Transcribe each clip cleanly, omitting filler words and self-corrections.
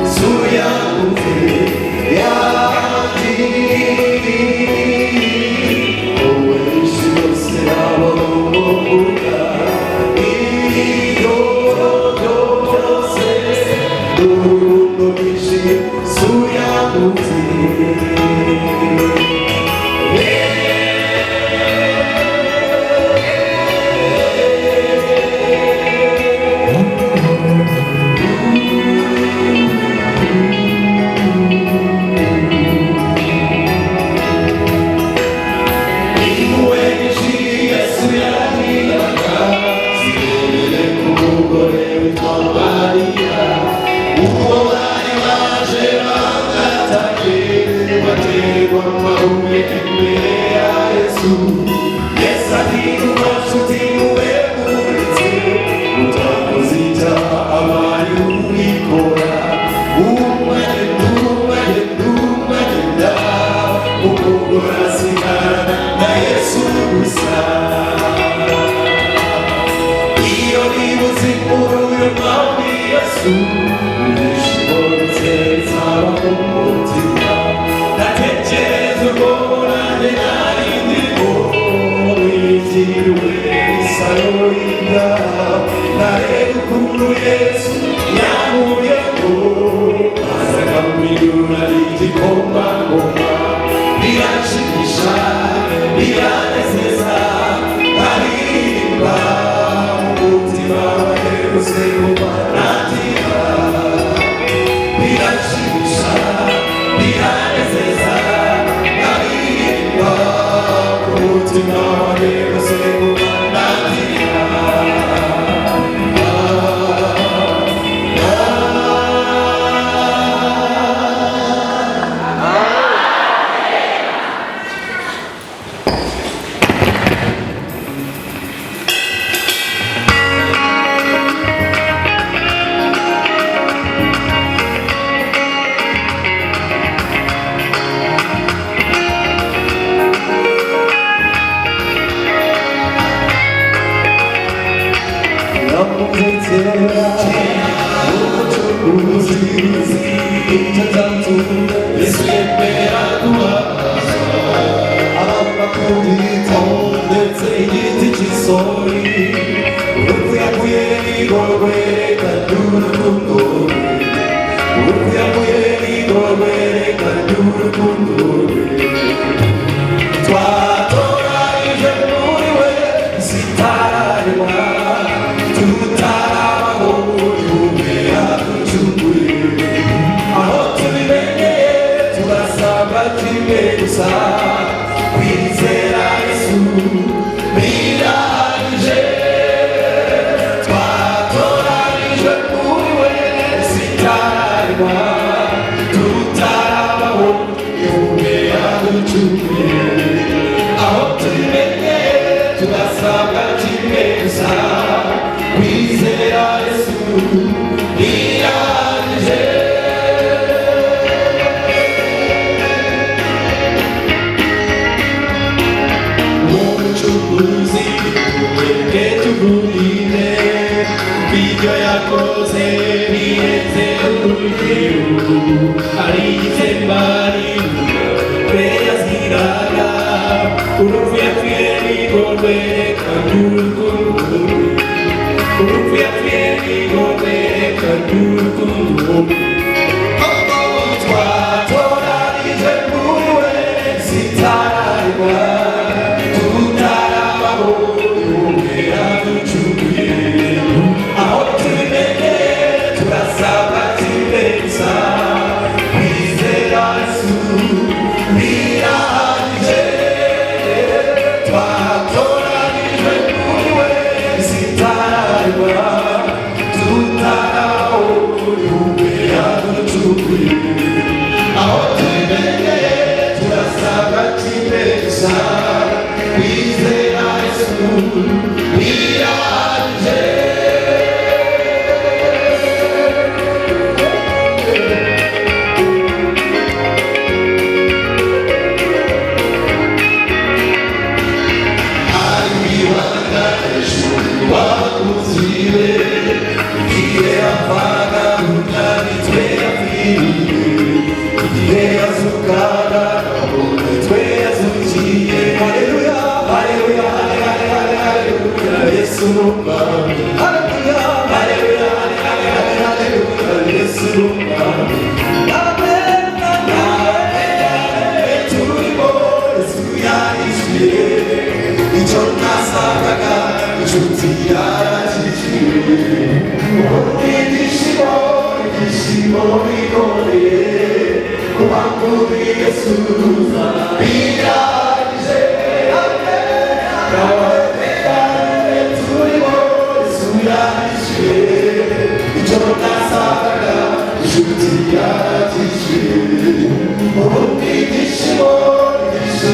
Suya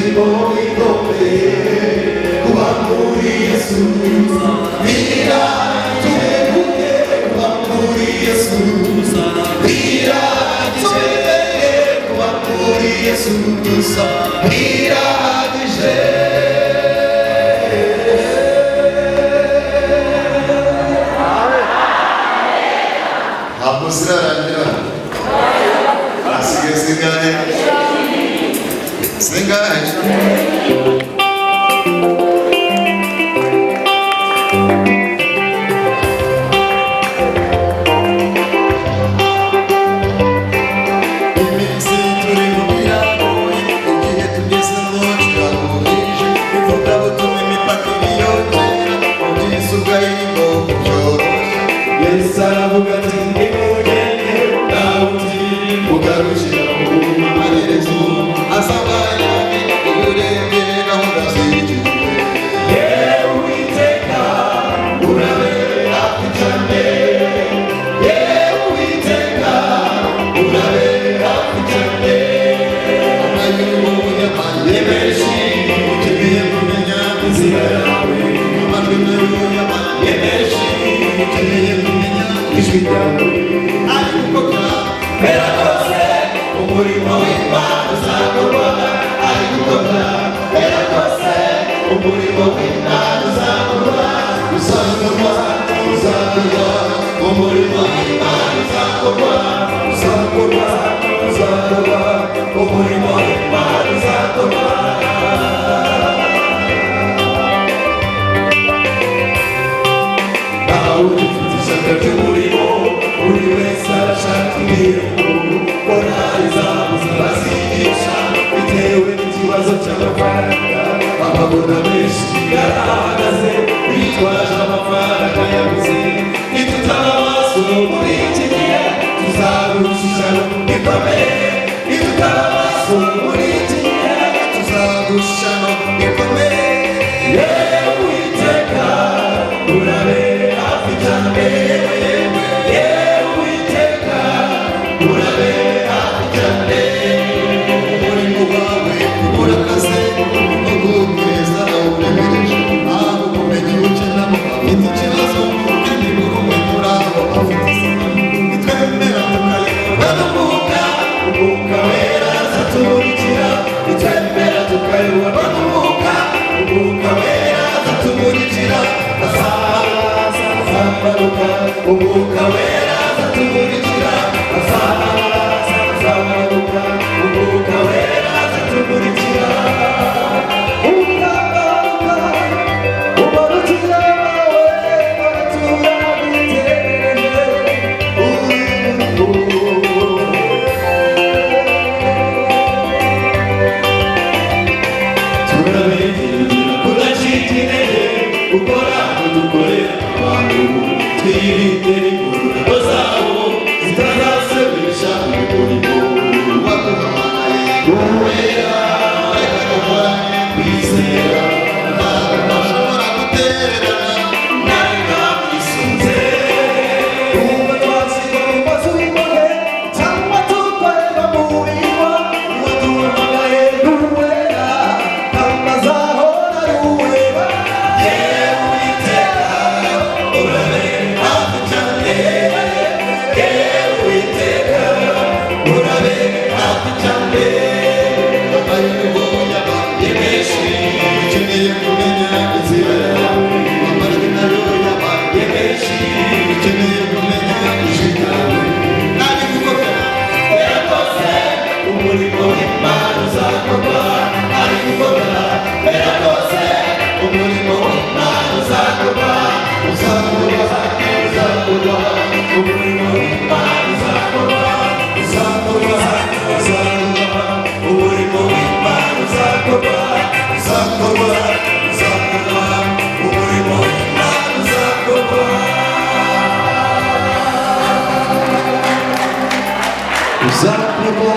umurimo ikomeye kuba muri Yesu biratuguye kuba muri Yesu biragije kuba muri Yesu gusa biragije ntabwo zirarangira hasigaye zingahe iminsi turi mu biragoye igihe tugezemo kiraruhije ivugabutumwa imipaka iriyongera ubwiza ubwayirimo byoroshye Yesu aravuga ati nimugende nawe uti mugarukira amaherezo azabaya uburebye gahunda z'igihugu yewe Uwiteka urabe hafi cyane yewe Uwiteka urabe hafi cyane amajwi y'amajwi menshi ukeneye kumenya inzira yawe amajwi y'amajwi menshi ukeneye kumenya ijwi ryawe ariko kubera kose umurimo w'Imana uzakorwa ariko kubera kose umurimo w'Imana uzakorwa uzakorwa uzakorwa umurimo w'Imana uzakorwa uzakorwa uzakorwa umurimo w'Imana uzakorwa nawe ufite ishyaka ry'umurimo buri wese arashaka ibihembo korali zabo zibazigisha bitewe n'ikibazo cy'amafaranga amabona menshi yarahagaze bitwaje amafaranga yabuze nitutaba amaso muri iki gihe tuzarusha bikomeye nitutaba amaso muri iki gihe tuzarusha bikomeye yewe Uwiteka urabe hafi cyane yewe Uwiteka urabe hafi cyane umurimo wawe urakaze ugukomeza uremereje aho kumenya ukenamo afite ikibazo kandi muri umwe muri abo afite isima nitwemera tukayoborwa umwuka wera azatumurikira nitwemera tukayoborwa umwuka wera azatumurikira azabaruka umwuka wera azatumurikira azabaruka umwuka wera azatumurikira umwuka ubarukira wawe baratura biterere turabegerera kudacika intege ukora udukorera abantu twirinde ingororano zabo zitazasebesha umurimo waduhaye uwera reka duhorane kwizera ntabwo bashobora gutererana ntabwo bisunze uba twasiga mu mazu y'imbohe cyangwa tukorera mu murima waduhamagaye n'uwera kandi azahora ari uwera yewe Uwiteka urabe hafi cyane yewe Uwiteka urabe hafi cyane amajwi y'amajwi menshi ukeneye kumenya inzira yawe amajwi nayo y'amajwi menshi ukeneye kumenya ijwi ryawe nari gukomera kubera kose umurimo w'Imana uzakorwa ari gukomera kubera kose umurimo w'Imana uzakorwa uzakorwa uzakorwa umurimo w'Imana uzakorwa uzakorwa uzakorwa umurimo w'Imana uzakorwa uzakorwa uzakorwa umurimo w'Imana uzakorwa uzakorwa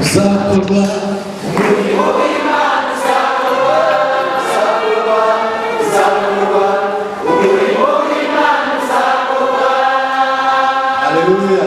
uzakorwa umurimo w'Imana uzakorwa uzakorwa uzakorwa umurimo w'Imana uzakorwa haleluya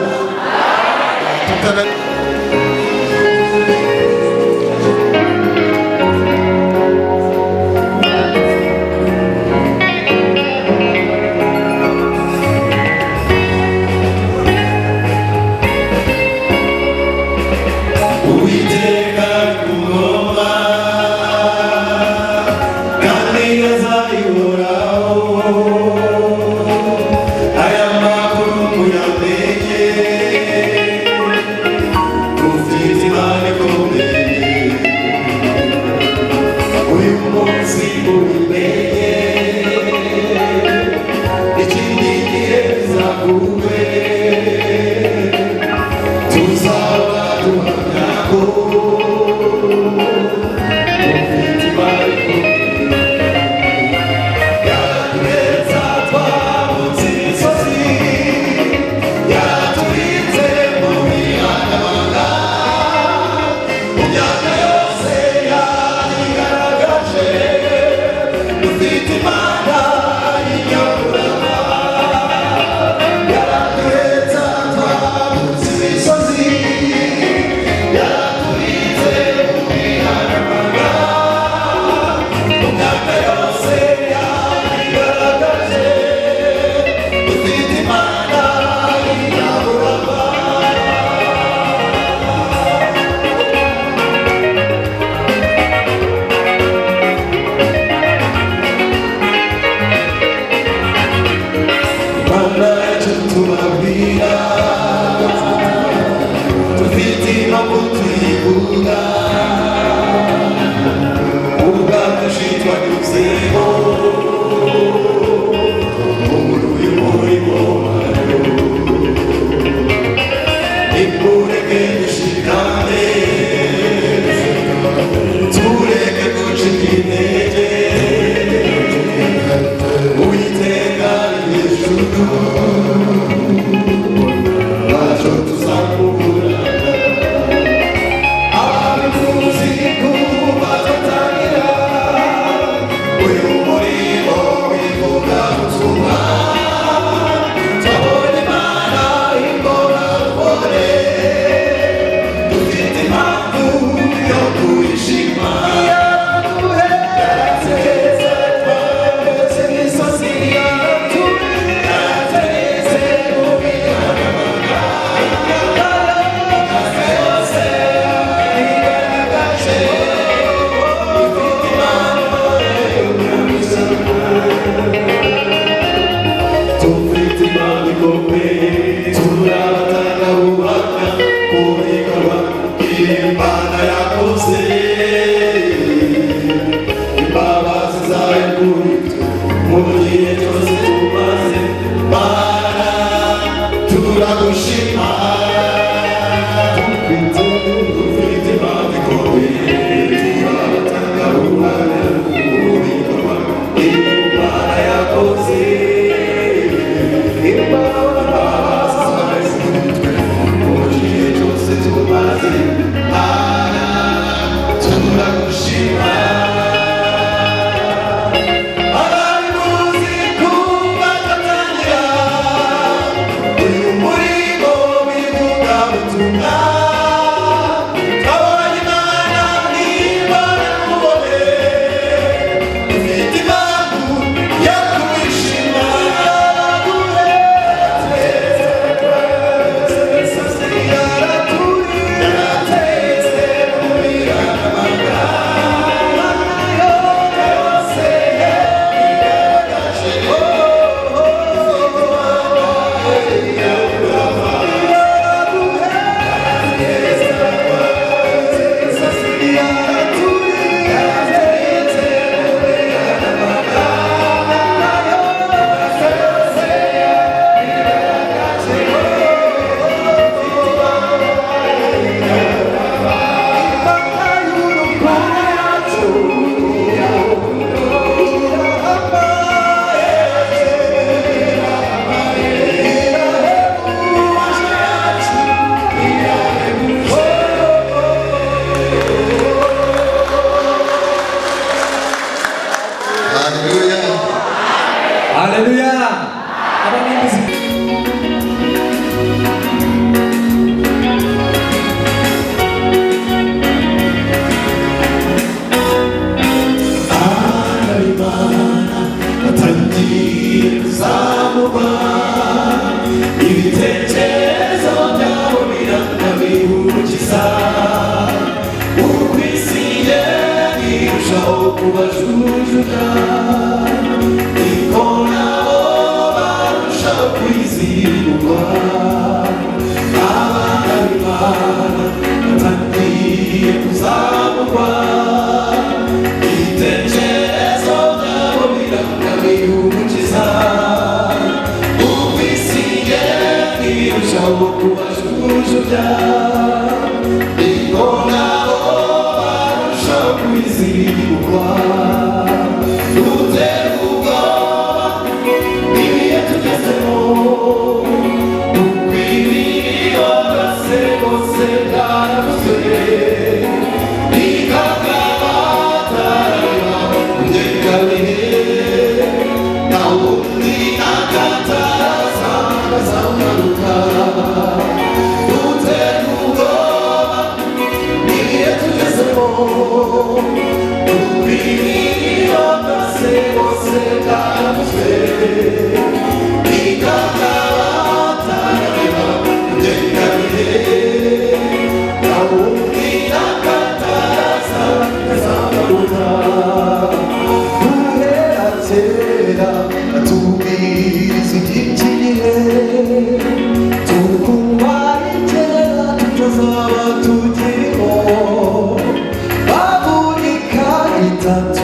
Tanto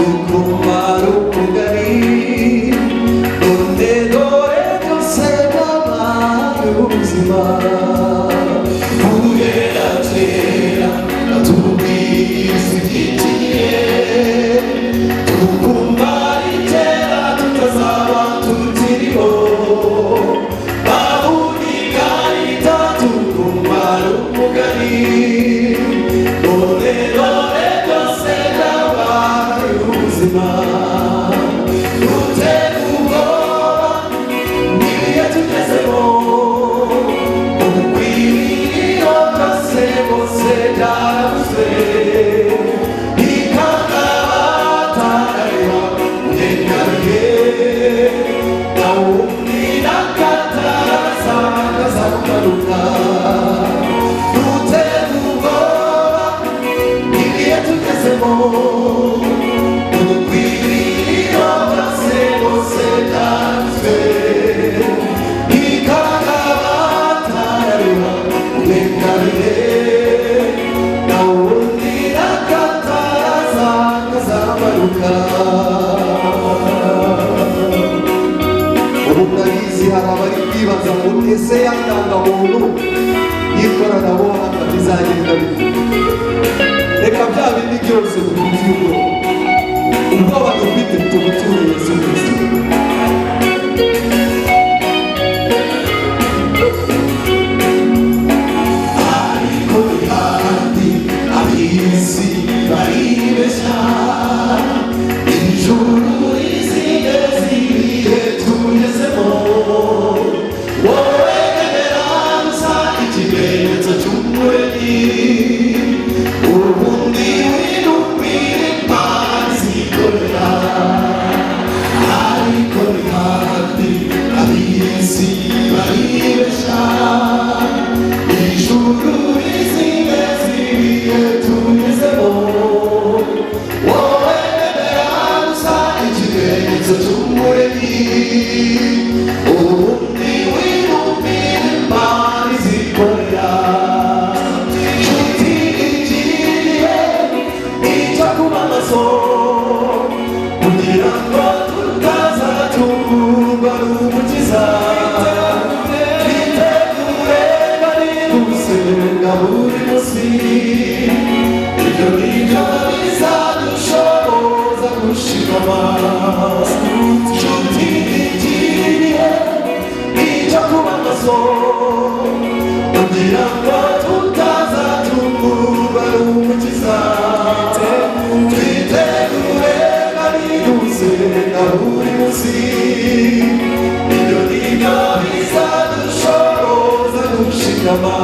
ubuzima dutera ubwoba n'ibihe tugezemo ubukwiriye bwose bwose byarabuzwe ikanga batarareba urengaruye nawe undi nakataraza kazakugaruka dutera ubwoba n'ibihe tugezemo hari abari kwibaza ngo ese yandangamuntu y'ikoranabuhanga bizagenda bite? Reka bya bindi byose dufitiye ubwoba dufite tumuture Yesu Kristo. Ariko kandi ab'isi baribeshya ijuru rizigeze ibihe tugezemo wowe emeranza ikimenyetso cy'umuremyi ubundi winumira imana zikorera ariko kandi ab'isi baribeshya ijuru rizigeze ibihe tugezemo wowe emeranza ikimenyetso cy'umuremyi ubundi winumira imana zikorera nshuti igiriye icyo kuba maso kugira ngo tutazatungurwa n'umukiza twitegure bari gusenga buri munsi ibyo ngibyo bizadushoboza gushikama nshuti igiriye icyo kuba maso kugira ngo tutazatungurwa n'umukiza twitegure bari gusenga buri munsi ibyo ngibyo bizadushoboza gushikama